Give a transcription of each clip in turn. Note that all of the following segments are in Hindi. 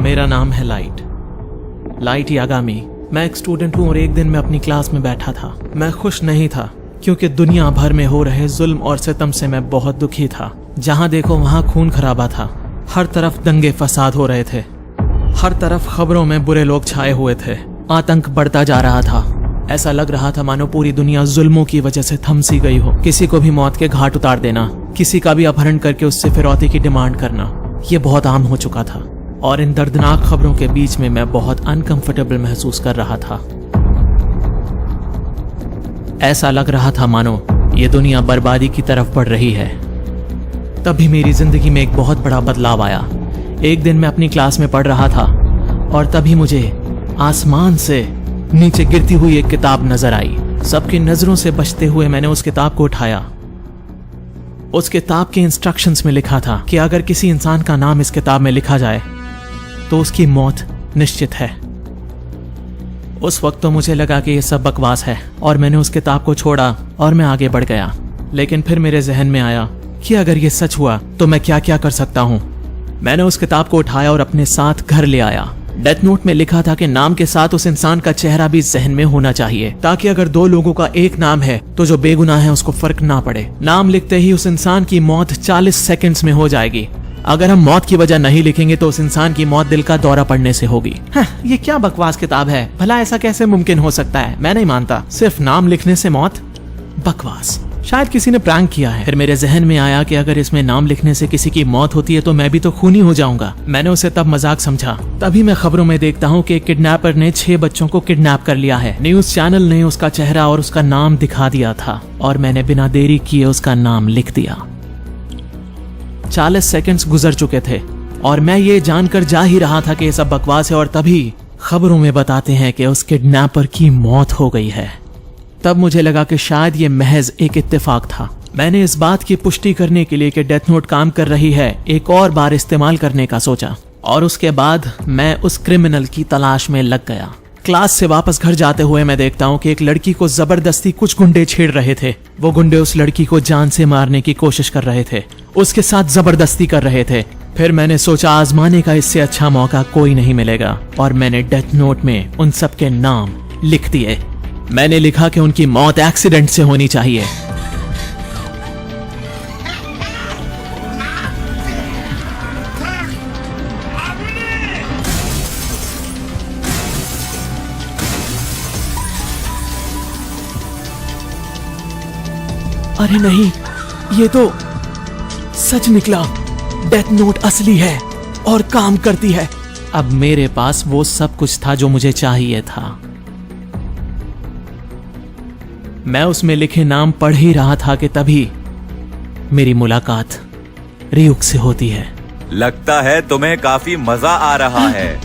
मेरा नाम है लाइट यागामी। मैं एक स्टूडेंट हूँ और एक दिन मैं अपनी क्लास में बैठा था। मैं खुश नहीं था क्योंकि दुनिया भर में हो रहे जुल्म और सितम से मैं बहुत दुखी था। जहाँ देखो वहाँ खून खराबा था, हर तरफ दंगे फसाद हो रहे थे, हर तरफ खबरों में बुरे लोग छाए हुए थे। आतंक बढ़ता जा रहा था। ऐसा लग रहा था मानो पूरी दुनिया जुल्मों की वजह से थम सी गई हो। किसी को भी मौत के घाट उतार देना, किसी का भी अपहरण करके उससे फिरौती की डिमांड करना, ये बहुत आम हो चुका था। और इन दर्दनाक खबरों के बीच में मैं बहुत अनकंफर्टेबल महसूस कर रहा था। ऐसा लग रहा था मानो ये दुनिया बर्बादी की तरफ बढ़ रही है। तभी मेरी जिंदगी में एक बहुत बड़ा बदलाव आया। एक दिन मैं अपनी क्लास में पढ़ रहा था और तभी मुझे आसमान से नीचे गिरती हुई एक किताब नजर आई। सबकी नजरों से बचते हुए मैंने उस किताब को उठाया। उस किताब के इंस्ट्रक्शंस में लिखा था कि अगर किसी इंसान का नाम इस किताब में लिखा जाए तो उसकी मौत निश्चित है। उस वक्त तो मुझे लगा कि यह सब बकवास है और मैंने उस किताब को छोड़ा और मैं आगे बढ़ गया। लेकिन फिर मेरे जहन में आया कि अगर ये सच हुआ तो मैं क्या क्या कर सकता हूँ। मैंने उस किताब को उठाया और अपने साथ घर ले आया। डेथ नोट में लिखा था कि नाम के साथ उस इंसान का चेहरा भी जहन में होना चाहिए, ताकि अगर दो लोगों का एक नाम है तो जो बेगुनाह है उसको फर्क ना पड़े। नाम लिखते ही उस इंसान की मौत 40 सेकंड्स में हो जाएगी। अगर हम मौत की वजह नहीं लिखेंगे तो उस इंसान की मौत दिल का दौरा पड़ने से होगी। ये क्या बकवास किताब है, भला ऐसा कैसे मुमकिन हो सकता है? मैं नहीं मानता, सिर्फ नाम लिखने से मौत? बकवास, शायद किसी ने प्रैंक किया है। फिर मेरे जहन में आया कि अगर इसमें नाम लिखने से किसी की मौत होती है तो मैं भी तो खूनी हो जाऊंगा। मैंने उसे तब मजाक समझा। तभी मैं खबरों में देखता हूँ कि एक किडनैपर ने 6 बच्चों को किडनैप कर लिया है। न्यूज चैनल ने उसका चेहरा और उसका नाम दिखा दिया था और मैंने बिना देरी किए उसका नाम लिख दिया। 40 सेकंड्स गुजर चुके थे और मैं ये जानकर जा ही रहा था कि ये सब बकवास है और तभी खबरों में बताते हैं कि उस किडनैपर की मौत हो गई है। तब मुझे लगा कि शायद ये महज एक इत्तेफाक था। मैंने इस बात की पुष्टि करने के लिए कि डेथ नोट काम कर रही है एक और बार इस्तेमाल करने का सोचा और उसके बाद मैं उस क्रिमिनल की तलाश में लग गया। क्लास से वापस घर जाते हुए मैं देखता हूँ कि एक लड़की को जबरदस्ती कुछ गुंडे छेड़ रहे थे। वो गुंडे उस लड़की को जान से मारने की कोशिश कर रहे थे, उसके साथ जबरदस्ती कर रहे थे। फिर मैंने सोचा आजमाने का इससे अच्छा मौका कोई नहीं मिलेगा और मैंने डेथ नोट में उन सब के नाम लिख दिए। मैंने लिखा कि उनकी मौत एक्सीडेंट से होनी चाहिए। अरे नहीं, ये तो सच निकला। डेथ नोट असली है और काम करती है। अब मेरे पास वो सब कुछ था जो मुझे चाहिए था। मैं उसमें लिखे नाम पढ़ ही रहा था कि तभी मेरी मुलाकात रियुक से होती है। लगता है तुम्हें काफी मजा आ रहा है।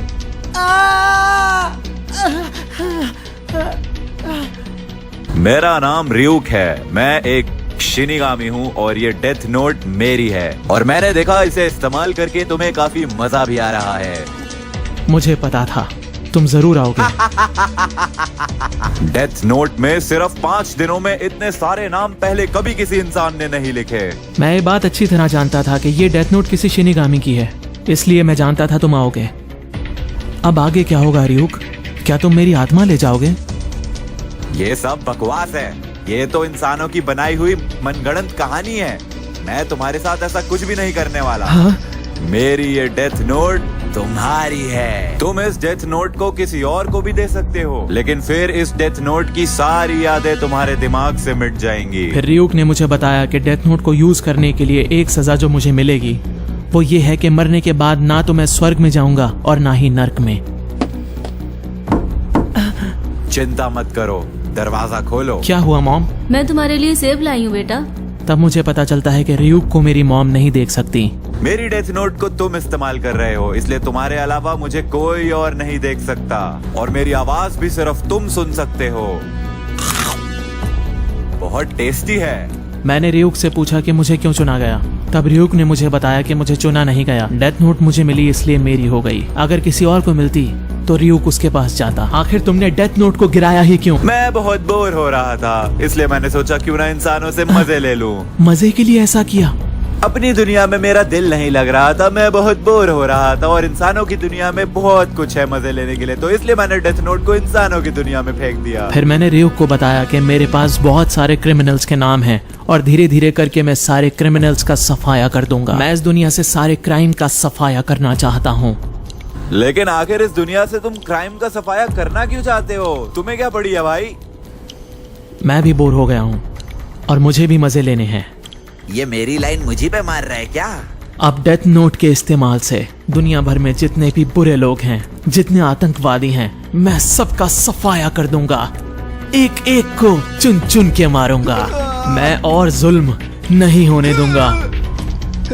मेरा नाम रियुक है। मैं एक शिनिगामी हूँ और ये डेथ नोट मेरी है और मैंने देखा इसे इस्तेमाल करके तुम्हें काफी मजा भी आ रहा है। मुझे पता था तुम जरूर आओगे। डेथ नोट में सिर्फ 5 दिनों में इतने सारे नाम पहले कभी किसी इंसान ने नहीं लिखे। मैं ये बात अच्छी तरह जानता था कि ये डेथ नोट किसी शिनिगामी की है, इसलिए मैं जानता था तुम आओगे। अब आगे क्या होगा रियुक? क्या तुम मेरी आत्मा ले जाओगे? ये सब बकवास है। ये तो इंसानों की बनाई हुई मनगढ़ंत कहानी है। मैं तुम्हारे साथ ऐसा कुछ भी नहीं करने वाला। हाँ? मेरी ये डेथ नोट तुम्हारी है। तुम इस डेथ नोट को किसी और को भी दे सकते हो, लेकिन फिर इस डेथ नोट की सारी यादें तुम्हारे दिमाग से मिट जाएंगी। फिर रियुक ने मुझे बताया कि डेथ नोट को यूज करने के लिए एक सजा जो मुझे मिलेगी वो ये है कि मरने के बाद ना तो मैं स्वर्ग में जाऊंगा और ना ही नर्क में। चिंता मत करो, दरवाजा खोलो। क्या हुआ मॉम? मैं तुम्हारे लिए सेब लाई हूँ बेटा। तब मुझे पता चलता है कि रियुक को मेरी मॉम नहीं देख सकती। मेरी डेथ नोट को तुम इस्तेमाल कर रहे हो, इसलिए तुम्हारे अलावा मुझे कोई और नहीं देख सकता और मेरी आवाज भी सिर्फ तुम सुन सकते हो। बहुत टेस्टी है। मैंने रियुक से पूछा कि मुझे क्यों चुना गया। तब रियुक ने मुझे बताया कि मुझे चुना नहीं गया, डेथ नोट मुझे मिली इसलिए मेरी हो गई। अगर किसी और को मिलती तो रियुक उसके पास जाता। आखिर तुमने डेथ नोट को गिराया ही क्यों? मैं बहुत बोर हो रहा था, इसलिए मैंने सोचा क्यों ना इंसानों से मजे ले लूं। मजे के लिए ऐसा किया? अपनी दुनिया में मेरा दिल नहीं लग रहा था, मैं बहुत बोर हो रहा था और इंसानों की दुनिया में बहुत कुछ है मजे लेने के लिए, तो इसलिए मैंने डेथ नोट को इंसानों की दुनिया में फेंक दिया। फिर मैंने रियो को बताया कि मेरे पास बहुत सारे क्रिमिनल्स के नाम हैं और धीरे धीरे करके मैं सारे क्रिमिनल्स का सफाया कर दूंगा। मैं इस दुनिया से सारे क्राइम का सफाया करना चाहता हूँ। लेकिन आखिर इस दुनिया से तुम क्राइम का सफाया करना क्यों चाहते हो? तुम्हें क्या पड़ी है भाई? मैं भी बोर हो गया हूँ और मुझे भी मजे लेने हैं। ये मेरी लाइन मुझे पे मार रहा है क्या? अब डेथ नोट के इस्तेमाल से दुनिया भर में जितने भी बुरे लोग हैं, जितने आतंकवादी हैं, मैं सबका सफाया कर दूंगा। एक एक को चुन चुन के मारूंगा। मैं और जुल्म नहीं होने दूंगा।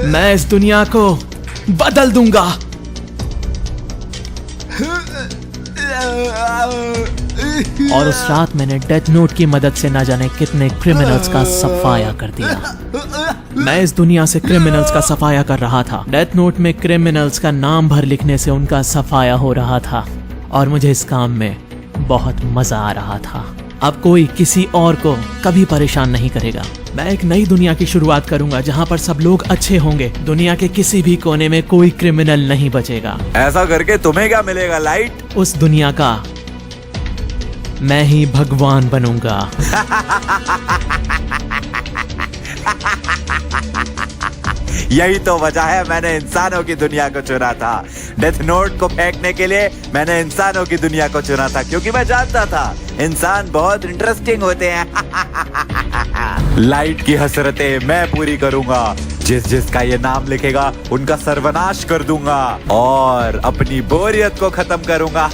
मैं इस दुनिया को बदल दूंगा। और उस रात मैंने डेथ नोट की मदद से ना जाने कितने क्रिमिनल्स का सफाया कर दिया। मैं इस दुनिया से क्रिमिनल्स का सफाया कर रहा था। डेथ नोट में क्रिमिनल्स का नाम भर लिखने से उनका सफाया हो रहा था और मुझे इस काम में बहुत मजा आ रहा था। अब कोई किसी और को कभी परेशान नहीं करेगा। मैं एक नई दुनिया की शुरुआत करूंगा जहां पर सब लोग अच्छे होंगे। दुनिया के किसी भी कोने में कोई क्रिमिनल नहीं बचेगा। ऐसा करके तुम्हें क्या मिलेगा लाइट? उस दुनिया का मैं ही भगवान बनूंगा। यही तो वजह है मैंने इंसानों की दुनिया को चुना था। डेथ नोट को फेंकने के लिए मैंने इंसानों की दुनिया को चुना था, क्योंकि मैं जानता था इंसान बहुत इंटरेस्टिंग होते हैं। लाइट की हसरतें मैं पूरी करूंगा। जिसका ये नाम लिखेगा उनका सर्वनाश कर दूंगा और अपनी बोरियत को खत्म करूंगा।